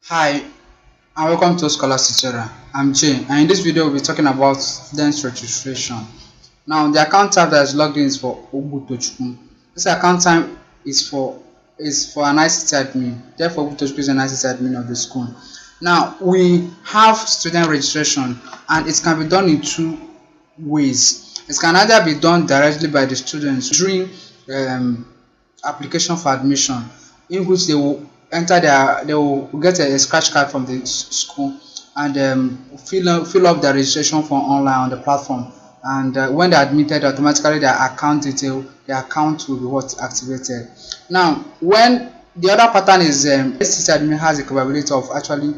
Hi and welcome to Scholars Tutorial. I'm Jay, and in this video we'll be talking about student registration. Now the account type that is logged in is for Oteejay. This account type is for an ICT admin. Therefore Oteejay is an ICT admin of the school. Now we have student registration and it can be done in two ways. It can either be done directly by the students during application for admission, in which they will get a scratch card from the school and fill up their registration form online on the platform, and when they're admitted, automatically their account will be activated. Now when the other pattern is STC admin has the capability of actually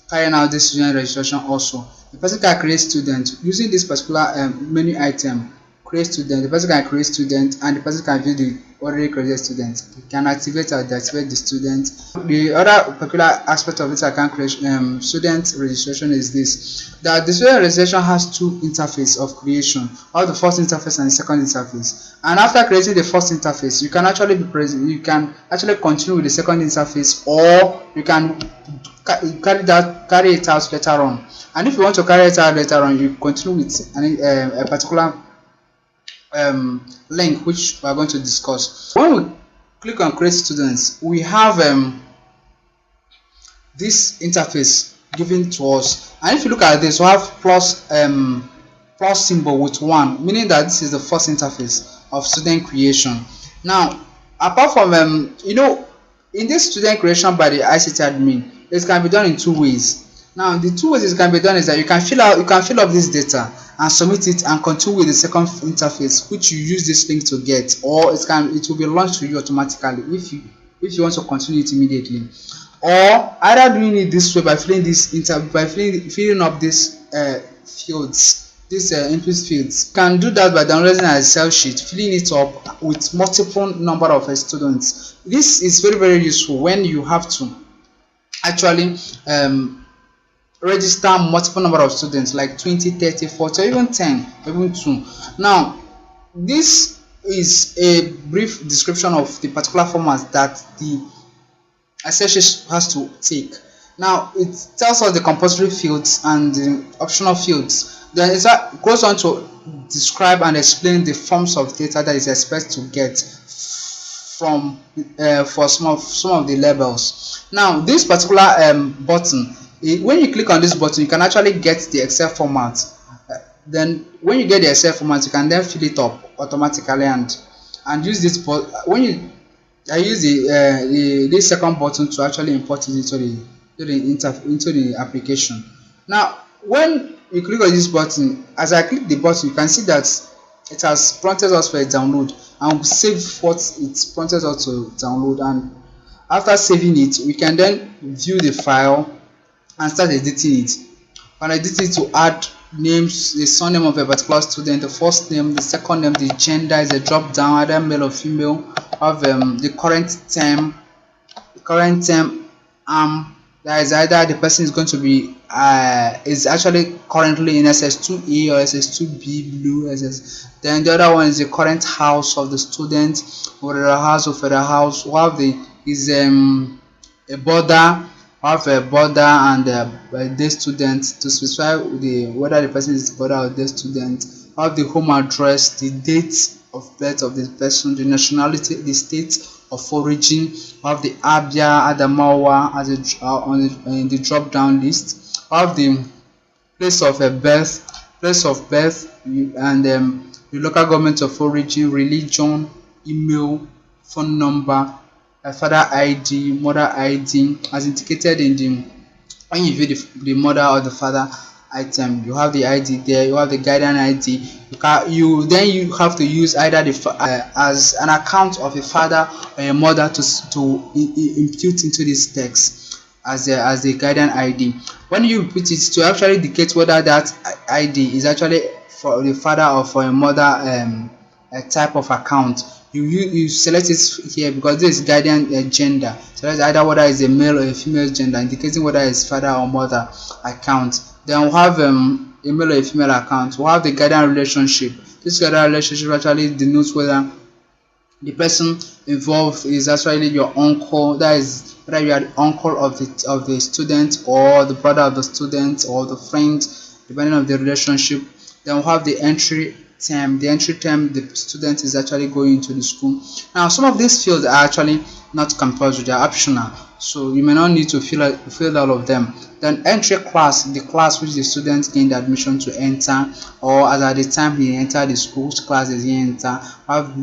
carrying out this student registration also. The person can create student using this particular menu item. Create student, the person can create student and the person can view the already created student. You can activate or deactivate the student. The other particular aspect of this account creation, student registration, is this: that the student registration has two interfaces of creation, or the first interface and the second interface. And after creating the first interface, you can actually be present, you can actually continue with the second interface, or you can carry it out later on. And if you want to carry it out later on, you continue with a particular link which we are going to discuss. When we click on create students, we have this interface given to us, and if you look at this, we have plus symbol with 1, meaning that this is the first interface of student creation. Now apart from in this student creation by the ICT admin, it can be done in two ways. Now the two ways it can be done is that you can fill up this data and submit it and continue with the second interface, which you use this link to get, or it will be launched to you automatically if you want to continue it immediately, or either doing it this way by filling up this fields, these input fields. You can do that by downloading a Excel sheet, filling it up with multiple number of students. This is very useful when you have to actually register multiple number of students like 20, 30, 40, or even 10, even 2. Now this is a brief description of the particular format that the assessment has to take. Now it tells us the compulsory fields and the optional fields. Then it goes on to describe and explain the forms of data that is expected to get from for some of the labels. Now this particular button, when you click on this button, you can actually get the Excel format. Then when you get the Excel format, you can then fill it up automatically and use this. I use this second button to actually import it into the application. Now when you click on this button, as I click the button, you can see that it has prompted us for a download, and we'll save what it prompted us to download. And after saving it, we can then view the file and start editing it. When I edit it to add names, the surname of a particular student, the first name, the second name, the gender is a drop down, either male or female, of the current term. That is either the person is going to be is actually currently in SS2A or SS2B blue SS. Then the other one is the current house of the student, whether a house or federal house. What is a border, have a border and the student, to specify whether the person is the border or the student. Have the home address, the date of birth of the person, the nationality, the state of origin. Have the Abia, Adamawa as in the drop down list. Have the place of birth, and the local government of origin, religion, email, phone number, father ID, mother ID, as indicated in the when you view the mother or the father item. You have the ID there, you have the guardian ID. You have to use either as an account of a father or a mother to impute into this text as the guardian ID. When you put it to actually indicate whether that ID is actually for the father or for a mother a type of account, you select it here, because this is guardian gender. So that's either whether it's a male or a female gender, indicating whether it's father or mother account. Then we'll have a male or a female account. We'll have the guardian relationship. This guardian relationship actually denotes whether The person involved is actually your uncle, that is whether you are the uncle of the student, or the brother of the student, or the friend, depending on the relationship. Then we have the entry term. The entry term, the student is actually going to the school. Now some of these fields are actually not compulsory, they are optional, so you may not need to fill all of them. Then entry class, the class which the student gained admission to enter, or as at the time he entered the school, which class is he enter. Have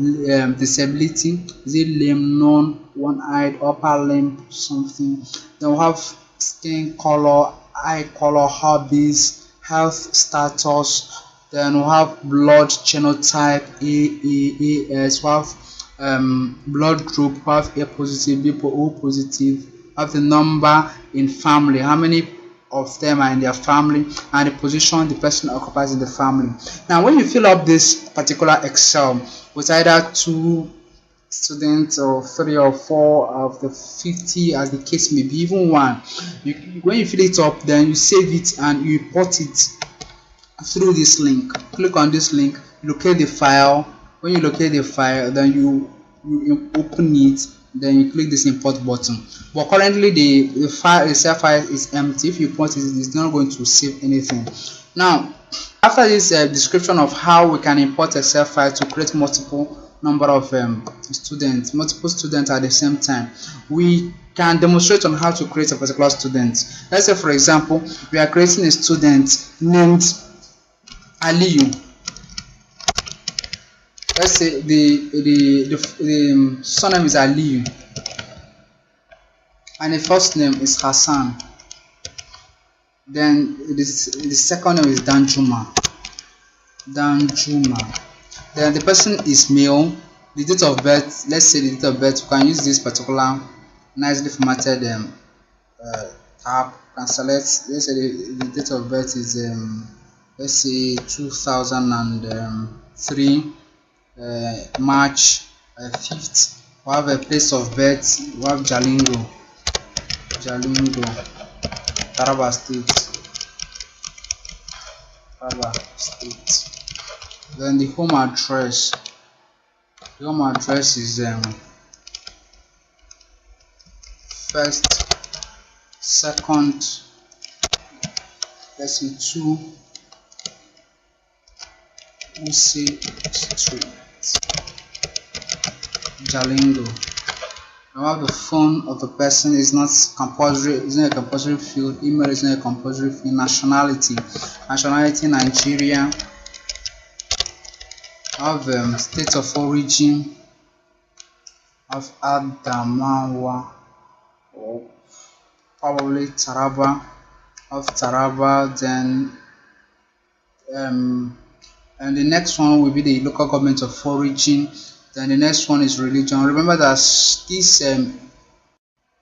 disability, is it lame, non, one-eyed, upper limb, something. Then we have skin color, eye color, hobbies, health status. Then we have blood genotype, AAAS. We have blood group, we have A positive, B O positive. We have the number in family, how many of them are in their family, and the position the person occupies in the family. Now when you fill up this particular Excel with either two students or three or four of the 50, as the case may be, even one, when you fill it up, then you save it and you import it through this link. Click on this link, locate the file. When you locate the file, then you open it, then you click this import button. But currently the file, the save file is empty. If you import it, it's not going to save anything. Now after this description of how we can import a save file to create multiple number of multiple students at the same time, we can demonstrate on how to create a particular student. Let's say for example we are creating a student named Aliyu. Let's say the surname is Aliyu and the first name is Hassan. Then the second name is Danjuma. Then the person is male. The date of birth, let's say the date of birth, you can use this particular nicely formatted tab. You can select, let's say the date of birth is let's say 2003 March 5th. We have a place of birth, we have Jalingo, Taraba State. Then the home address is first, second, let's see 2 Use Street, Jalingo. Now the phone of the person is not compulsory, it's not a compulsory field. Email is not a compulsory field. Nationality Nigeria. Have state of origin, of Adamawa, or probably Taraba, of Taraba. Then and the next one will be the local government of origin. Then the next one is religion. Remember that this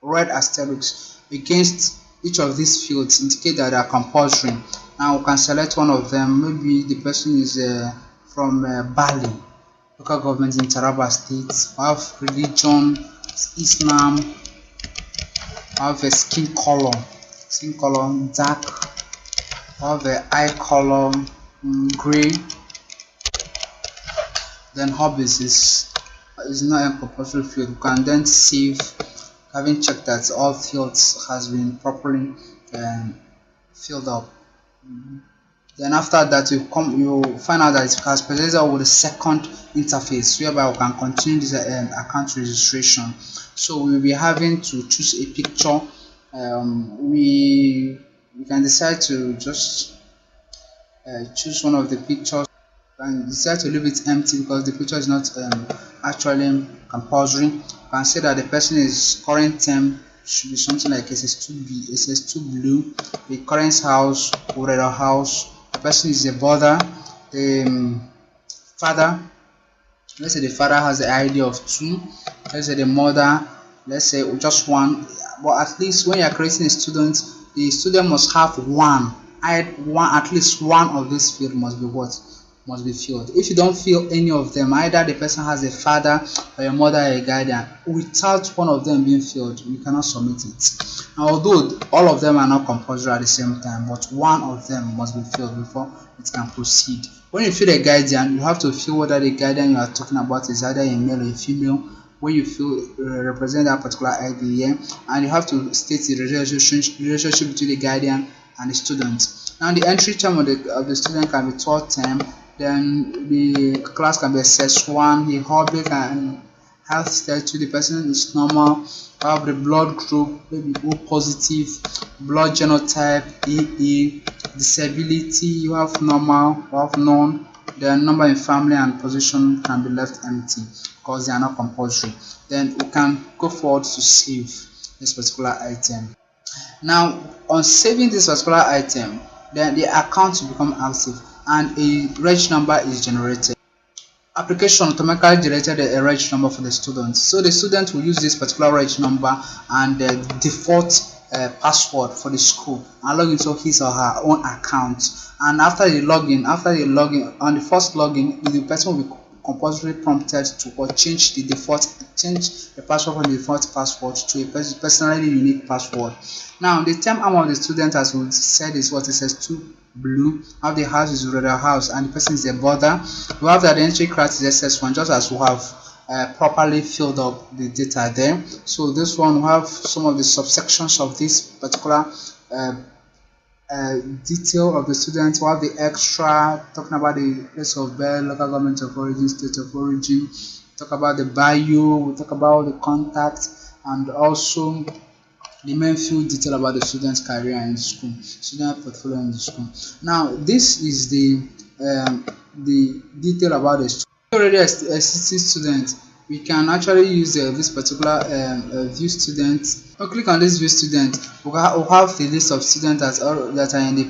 red asterisk against each of these fields indicate that they are compulsory. Now we can select one of them. Maybe the person is from Bali, local government in Taraba State. We have religion, Islam. We have a skin color dark. We have the eye color gray. Then hobbies is not a compulsory field. You can then save, having checked that all fields has been properly filled up. Then after that you find out that it has presented with a second interface whereby we can continue this account registration. So we'll be having to choose a picture. We can decide to just choose one of the pictures and decide to leave it empty because the picture is not actually compulsory. You can say that the person is current term should be something like SS2B, SS2 blue, the current house, red house. The person is a brother, the father. Let's say the father has the ID of 2. Let's say the mother, let's say just 1. But at least when you are creating a student, the student must have at least one of this field must be what? must be filled. If you don't fill any of them, either the person has a father or a mother or a guardian, without one of them being filled, you cannot submit it. Now, although all of them are not compulsory at the same time, but one of them must be filled before it can proceed. When you fill a guardian, you have to fill whether the guardian you are talking about is either a male or a female. When you fill represent that particular ID here, and you have to state the relationship between the guardian and the student. Now, the entry term of the student can be 12 term. Then the class can be SS1. The hobby and health status, the person is normal. Have the blood group, maybe O positive, blood genotype AA, disability you have normal, you have none. The number in family and position can be left empty because they are not compulsory. Then we can go forward to save this particular item. Now, on saving this particular item, then the account will become active and a reg number is generated. Application automatically generated a reg number for the student, so the student will use this particular reg number and the default password for the school and log into his or her own account. And after the login on the first login, the person will be compulsory prompted to change the password from the default password to a personally unique password. Now, the term arm of the student, as we said, is what it says, 2 blue. Have the house is the house and the person is the border. We have the identity criteria is SS1, just as we have properly filled up the data there. So this one, we have some of the subsections of this particular detail of the student. We have the extra, talking about the place of birth, local government of origin, state of origin, talk about the bio, we talk about the contact, and also the main field detail about the student's career in school, student portfolio in the school. Now, this is the detail about the student. Already a existing student, we can actually use this particular view student. We'll click on this view student. We'll have the list of students that are in the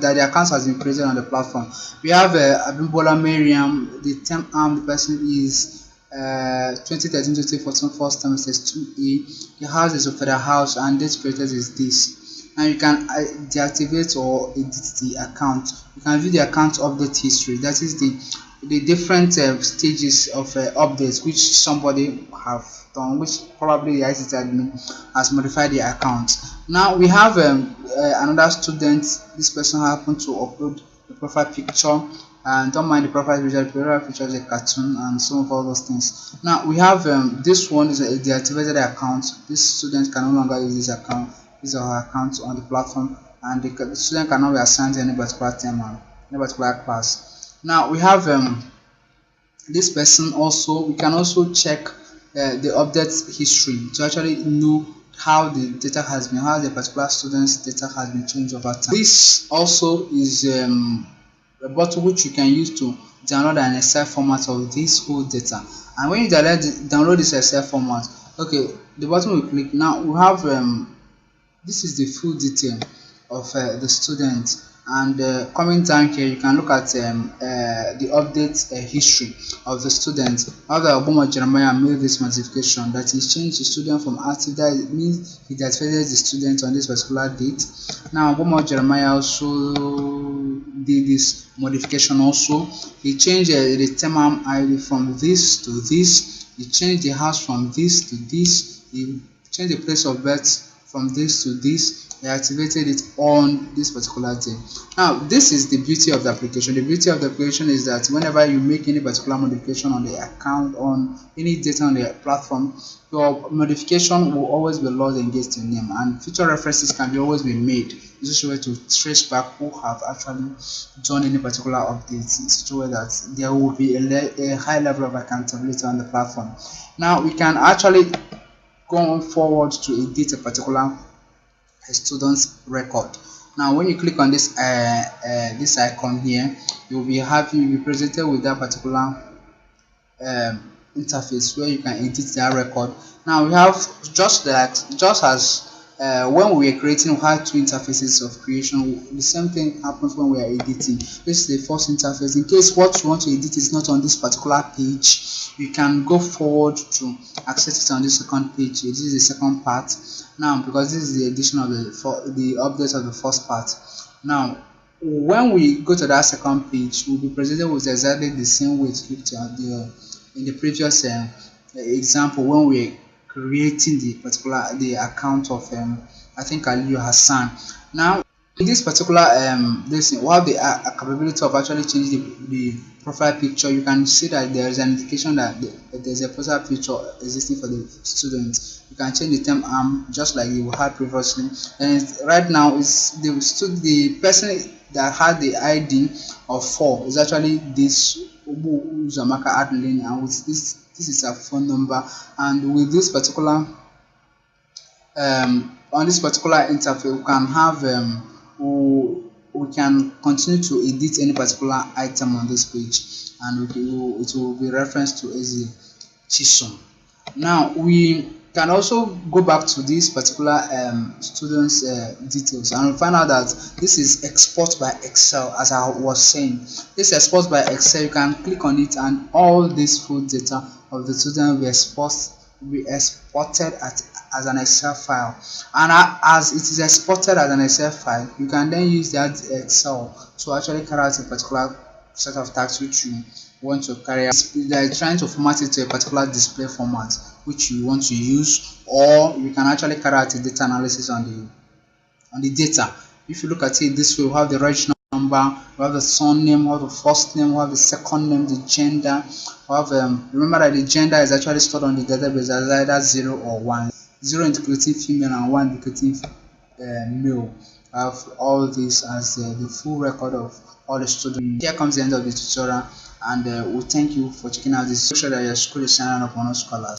that the accounts has been created on the platform. We have Abimbola Mariam. The term arm, the person is 2013-2014 first term says 2A. The house is for the house and date created is this. Now you can deactivate or edit the account. You can view the account update history. That is the different stages of updates which somebody have done, which probably the ICT admin has modified the account. Now we have another student. This person happened to upload the profile picture, and don't mind the profile picture. The profile picture is a cartoon and some of all those things. Now we have this one is a deactivated account. This student can no longer use this account, his or her account on the platform, and the student cannot be assigned to any particular term or any particular class. Now we have this person also. We can also check the update history to actually know how the data has been, how the particular student's data has been changed over time. This also is a button which you can use to download an Excel format of this whole data. And when you download this Excel format, okay, the button will click. Now we have this is the full detail of the student. And coming down here, you can look at the update history of the student. After Oteejay Jeremiah made this modification that he changed the student from active, that means he deactivated the student on this particular date. Now Oteejay Jeremiah also did this modification also. He changed the term ID from this to this. He changed the house from this to this. He changed the place of birth from this to this. He activated it on this particular day. Now, this is the beauty of the application. The beauty of the application is that whenever you make any particular modification on the account, on any data on the platform, your modification will always be logged against your name, and future references can be always be made in such a way to trace back who have actually done any particular updates, in such a way that there will be a high level of accountability on the platform. Now, we can actually go on forward to edit a particular student's record. Now when you click on this this icon here, you'll be presented with that particular interface where you can edit that record. Now we have just as when we are creating, we had two interfaces of creation. The same thing happens when we are editing. This is the first interface. In case what you want to edit is not on this particular page, you can go forward to access it on the second page. This is the second part now, because this is the addition of the update of the first part. Now when we go to that second page, we'll be presented with exactly the same way it looked at in the previous example when we're creating the account of I think Aliyu Hassan. Now in this particular this we have the capability of actually changing the profile picture. You can see that there is an indication that there's a profile picture existing for the student. You can change the term just like you had previously, and right now is the person that had the ID of 4 is actually this Ubu Uzamaka admin, and with this is a phone number, and with this particular on this particular interface we can have we can continue to edit any particular item on this page, and it will be referenced to as a Chisholm. Now we can also go back to this particular students details, and we find out that this is export by Excel. As I was saying, this export by Excel, you can click on it and all this full data of the student will be exported as an Excel file, and as it is exported as an Excel file, you can then use that Excel to actually carry out a particular set of tasks which you want to carry out. They are trying to format it to a particular display format which you want to use, or you can actually carry out a data analysis on the data. If you look at it this way, we have the register number, we have the surname, we have the first name, we have the second name, the gender. We have remember that the gender is actually stored on the database as either 0 or 1. 0 indicating female and 1 indicating male. I have all this as the full record of all the students. Here comes the end of the tutorial, and we thank you for checking out this. Make sure that your school is signing up on Scholars.